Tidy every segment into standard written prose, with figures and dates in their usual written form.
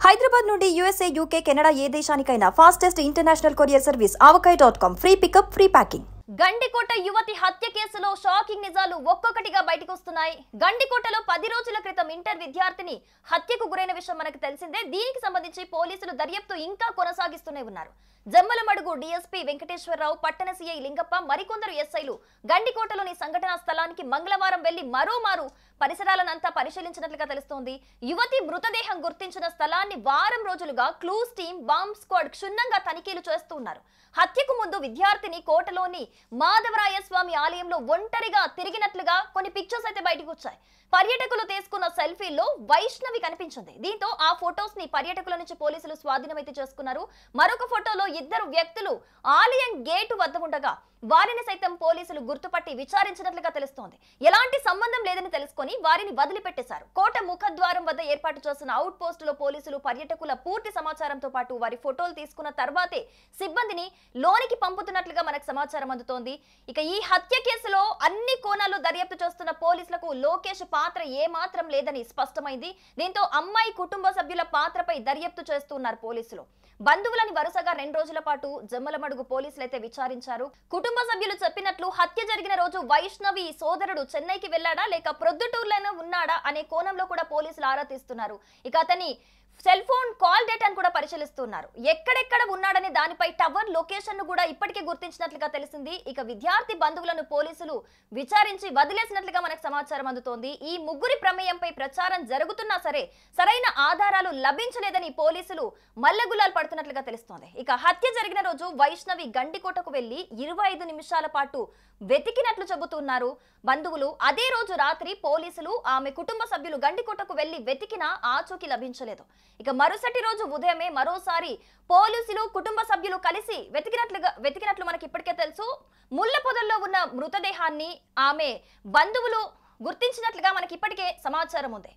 హైదరాబాద్ నుండి USA, UK, Canada ఏ దేశానికైనా fastest international courier service avocai.com. Free pickup, free packing. Gandikota యువతి హత్య కేసులో షాకింగ్ నిజాలు ఒక్కొక్కటిగా బయటకు వస్తున్నాయి. గండికోటలో 10 రోజుల క్రితం ఇంటర్ విద్యార్థిని హత్యకు గురైన విషయం మనకు తెలిసిందే. దీనికి సంబంధించి పోలీసులు దర్యాప్తు ఇంకా కొనసాగిస్తూనే ఉన్నారు. జమ్మలమడుగు డీఎస్పీ వెంకటేశ్వరరావు, పట్టణ సీఐ లింగప్ప, మరికొందరు ఎస్ఐలు గండికోటలోని సంఘటనా స్థలానికి మంగళవారం వెళ్లి మరోమారు పరిసరాలనంతా పరిశీలించినట్లుగా తెలుస్తోంది. యువతి మృతదేహం గుర్తించిన స్థలాన్ని వారం రోజులుగా క్లూస్ టీం, బాంబ్ స్క్వాడ్ క్షుణ్ణంగా తనిఖీలు చేస్తున్నారు. హత్యకు ముందు విద్యార్థిని కోటలోని మాధవరాయ స్వామి ఆలయంలో ఒంటరిగా తిరిగినట్లుగా కొన్ని పిక్చర్స్ అయితే బయటకు వచ్చాయి. పర్యాటకులు తీసుకున్న సెల్ఫీల్లో వైష్ణవి కనిపించింది. దీంతో ఆ ఫొటోస్ ని పర్యాటకుల నుంచి పోలీసులు స్వాధీనం అయితే చేసుకున్నారు. మరొక ఫోటోలో ఇద్దరు వ్యక్తులు ఆలయం గేటు వద్ద ఉండగా వారిని సైతం పోలీసులు గుర్తుపట్టి విచారించినట్లుగా తెలుస్తోంది. ఎలాంటి సంబంధం లేదని తెలుసుకొని వారిని వదిలిపెట్టేశారు. కోట ముఖద్వారం వద్ద ఏర్పాటు చేసిన అవుట్ పోస్ట్ లో పోలీసులు పర్యాటకుల పూర్తి సమాచారంతో పాటు వారి ఫోటోలు తీసుకున్న తర్వాతే సిబ్బందిని లోనికి పంపుతున్నట్లుగా మనకు సమాచారం అందుతోంది. ఇక ఈ హత్య కేసులో అన్ని కోణాల్లో దర్యాప్తు చేస్తున్న పోలీసులకు లోకేష్ పాత్ర ఏమాత్రం లేదని స్పష్టమైంది. దీంతో అమ్మాయి కుటుంబ సభ్యుల పాత్రపై దర్యాప్తు చేస్తున్నారు పోలీసులు. బంధువులని వరుసగా 2 రోజుల పాటు జమ్మలమడుగు పోలీసులు అయితే విచారించారు. కుటుంబ సభ్యులు చెప్పినట్లు హత్య జరిగిన రోజు వైష్ణవి సోదరుడు చెన్నైకి వెళ్లాడా లేక ప్రొద్దుటూరులోనే ఉన్నాడా అనే కోణంలో కూడా పోలీసులు ఆరా తీస్తున్నారు. ఇక అతని సెల్ ఫోన్ కాల్ డేటాను కూడా పరిశీలిస్తున్నారు. ఎక్కడెక్కడ ఉన్నాడనే దానిపై టవర్ లొకేషన్ ను కూడా ఇప్పటికే గుర్తించినట్లుగా తెలిసింది. ఇక విద్యార్థి బంధువులను పోలీసులు విచారించి వదిలేసినట్లుగా మనకు సమాచారం అందుతోంది. ఈ ముగ్గురి ప్రమేయంపై ప్రచారం జరుగుతున్నా సరే సరైన ఆధారాలు లభించలేదని పోలీసులు మల్లగులాలు పడుతున్నట్లుగా తెలుస్తోంది. ఇక హత్య జరిగిన రోజు వైష్ణవి గండికోటకు వెళ్లి 25 నిమిషాల పాటు వెతికినట్లు చెబుతున్నారు బంధువులు. అదే రోజు రాత్రి పోలీసులు ఆమె కుటుంబ సభ్యులు గండికోటకు వెళ్లి వెతికినా ఆచూకీ లభించలేదు. ఇక మరుసటి రోజు ఉదయమే మరోసారి పోలీసులు కుటుంబ సభ్యులు కలిసి వెతికినట్లు మనకి ఇప్పటికే తెలుసు. ముళ్ళ పొదల్లో ఉన్న మృతదేహాన్ని ఆమె బంధువులు గుర్తించినట్లుగా మనకి ఇప్పటికే సమాచారం ఉంది.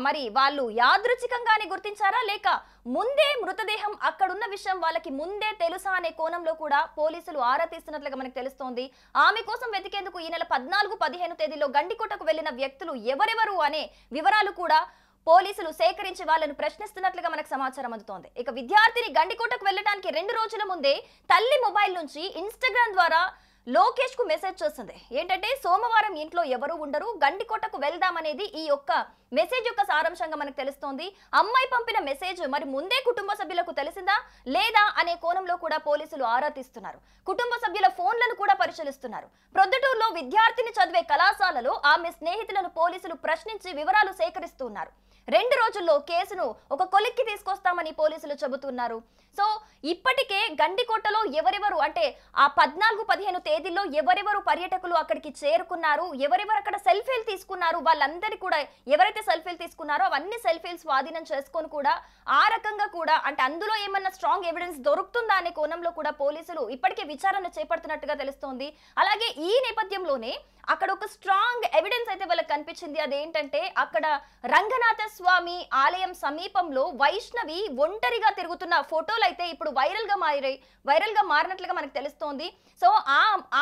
మరి వాళ్ళు యాదృచ్ఛికంగానే గుర్తించారా లేక ముందే మృతదేహం అక్కడున్న విషయం వాళ్ళకి ముందే తెలుసా అనే కోణంలో కూడా పోలీసులు ఆరా తీస్తున్నట్లుగా మనకు తెలుస్తోంది. ఆమె కోసం వెతికేందుకు ఈ నెల 14, 15 తేదీలో గండికోటకు వెళ్లిన వ్యక్తులు ఎవరెవరు అనే వివరాలు కూడా పోలీసులు సేకరించి వాళ్ళను ప్రశ్నిస్తున్నట్లుగా మనకు సమాచారం అందుతోంది. ఇక విద్యార్థిని గండికోటకు వెళ్ళడానికి 2 రోజుల ముందే తల్లి మొబైల్ నుంచి ఇన్స్టాగ్రామ్ ద్వారా లోకేష్ కు మెసేజ్ చేస్తుంది. ఏంటంటే సోమవారం ఇంట్లో ఎవరు ఉండరు, గండికోటకు వెళ్దామనేది ఈ యొక్క మెసేజ్ యొక్క సారాంశంగా మనకు తెలుస్తోంది. అమ్మాయి పంపిన మెసేజ్ మరి ముందే కుటుంబ సభ్యులకు తెలిసిందా లేదా అనే కోణంలో కూడా పోలీసులు ఆరా తీస్తున్నారు. కుటుంబ సభ్యుల ఫోన్లను కూడా పరిశీలిస్తున్నారు. ప్రొద్దుటూరులో విద్యార్థిని చదివే కళాశాలలో ఆమె స్నేహితులను పోలీసులు ప్రశ్నించి వివరాలు సేకరిస్తున్నారు. 2 రోజుల్లో కేసును ఒక కొలిక్కి తీసుకొస్తామని పోలీసులు చెబుతున్నారు. సో ఇప్పటికే గండికోటలో ఎవరెవరు అంటే ఆ 14, 15 తేదీల్లో ఎవరెవరు పర్యాటకులు అక్కడికి చేరుకున్నారు, ఎవరెవరు అక్కడ సెల్ఫీలు తీసుకున్నారు, వాళ్ళందరి కూడా ఎవరైతే సెల్ఫీలు తీసుకున్నారో అవన్నీ సెల్ఫీలు స్వాధీనం చేసుకొని కూడా ఆ రకంగా కూడా అంటే అందులో ఏమన్నా స్ట్రాంగ్ ఎవిడెన్స్ దొరుకుతుందా అనే కోణంలో కూడా పోలీసులు ఇప్పటికే విచారణ చేపడుతున్నట్టుగా తెలుస్తోంది. అలాగే ఈ నేపథ్యంలోనే అక్కడ ఒక స్ట్రాంగ్ ఎవిడెన్స్ అయితే వాళ్ళకి కనిపించింది. అదేంటంటే అక్కడ రంగనాథ స్వామి ఆలయం సమీపంలో వైష్ణవి ఒంటరిగా తిరుగుతున్న ఫోటోలు అయితే ఇప్పుడు వైరల్ గా మారినట్లుగా మనకు తెలుస్తోంది. సో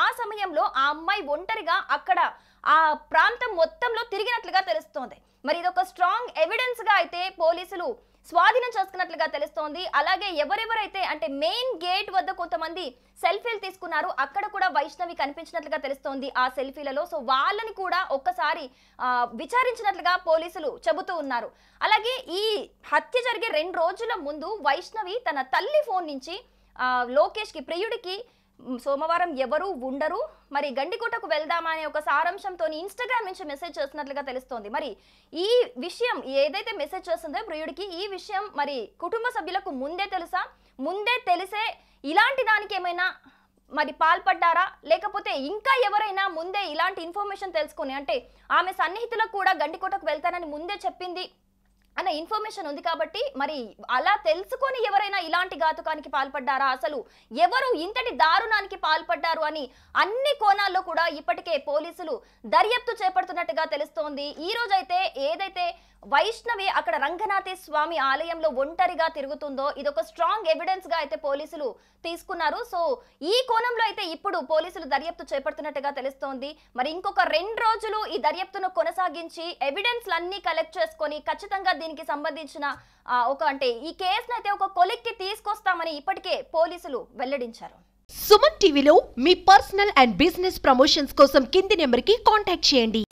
ఆ సమయంలో ఆ అమ్మాయి ఒంటరిగా అక్కడ ఆ ప్రాంతం మొత్తంలో తిరిగినట్లుగా తెలుస్తోంది. మరి ఇదొక స్ట్రాంగ్ ఎవిడెన్స్ గా అయితే పోలీసులు స్వాధీనం చేసుకున్నట్లుగా తెలుస్తోంది. అలాగే ఎవరెవరైతే అంటే మెయిన్ గేట్ వద్ద కొంతమంది సెల్ఫీలు తీసుకున్నారు, అక్కడ కూడా వైష్ణవి కనిపించినట్లుగా తెలుస్తోంది ఆ సెల్ఫీలలో. సో వాళ్ళని కూడా ఒక్కసారి విచారించినట్లుగా పోలీసులు చెబుతూ ఉన్నారు. అలాగే ఈ హత్య జరిగే 2 రోజుల ముందు వైష్ణవి తన తల్లి ఫోన్ నుంచి లోకేష్ కి ప్రియుడికి సోమవారం ఎవరు ఉండరు, మరి గండికోటకు వెళ్దామా అనే ఒక సారాంశంతో ఇన్స్టాగ్రామ్ నుంచి మెసేజ్ చేస్తున్నట్లుగా తెలుస్తోంది. మరి ఈ విషయం ఏదైతే మెసేజ్ చేస్తుందో ప్రియుడికి, ఈ విషయం మరి కుటుంబ సభ్యులకు ముందే తెలుసా, ముందే తెలిసే ఇలాంటి దానికి ఏమైనా మరి పాల్పడ్డారా లేకపోతే ఇంకా ఎవరైనా ముందే ఇలాంటి ఇన్ఫర్మేషన్ తెలుసుకొని అంటే ఆమె సన్నిహితులకు కూడా గండికోటకు వెళ్తానని ముందే చెప్పింది అన్న ఇన్ఫర్మేషన్ ఉంది కాబట్టి మరి అలా తెలుసుకొని ఎవరైనా ఇలాంటి ఘాతుకానికి పాల్పడ్డారా, అసలు ఎవరు ఇంతటి దారుణానికి పాల్పడ్డారు అని అన్ని కోణాల్లో కూడా ఇప్పటికే పోలీసులు దర్యాప్తు చేపడుతున్నట్టుగా తెలుస్తోంది. ఈ రోజైతే ఏదైతే వైష్ణవి అక్కడ రంగనాథ స్వామి ఆలయంలో ఒంటరిగా తిరుగుతుందో ఇదొక స్ట్రాంగ్ ఎవిడెన్స్ గా అయితే పోలీసులు తీసుకున్నారు. సో ఈ కోణంలో అయితే ఇప్పుడు పోలీసులు దర్యాప్తు చేపడుతున్నట్టుగా తెలుస్తోంది. మరి ఇంకొక 2 రోజులు ఈ దర్యాప్తును కొనసాగించి ఎవిడెన్స్లన్నీ కలెక్ట్ చేసుకొని ఖచ్చితంగా దీనికి సంబంధించిన ఈ కేసును అయితే ఒక కొలిక్కి తీసుకొస్తామని ఇప్పటికే పోలీసులు వెల్లడించారు. సుమన్ టీవీలో మీ పర్సనల్ అండ్ బిజినెస్ ప్రమోషన్స్ కోసం కింది నెంబర్కి కాంటాక్ట్ చేయండి.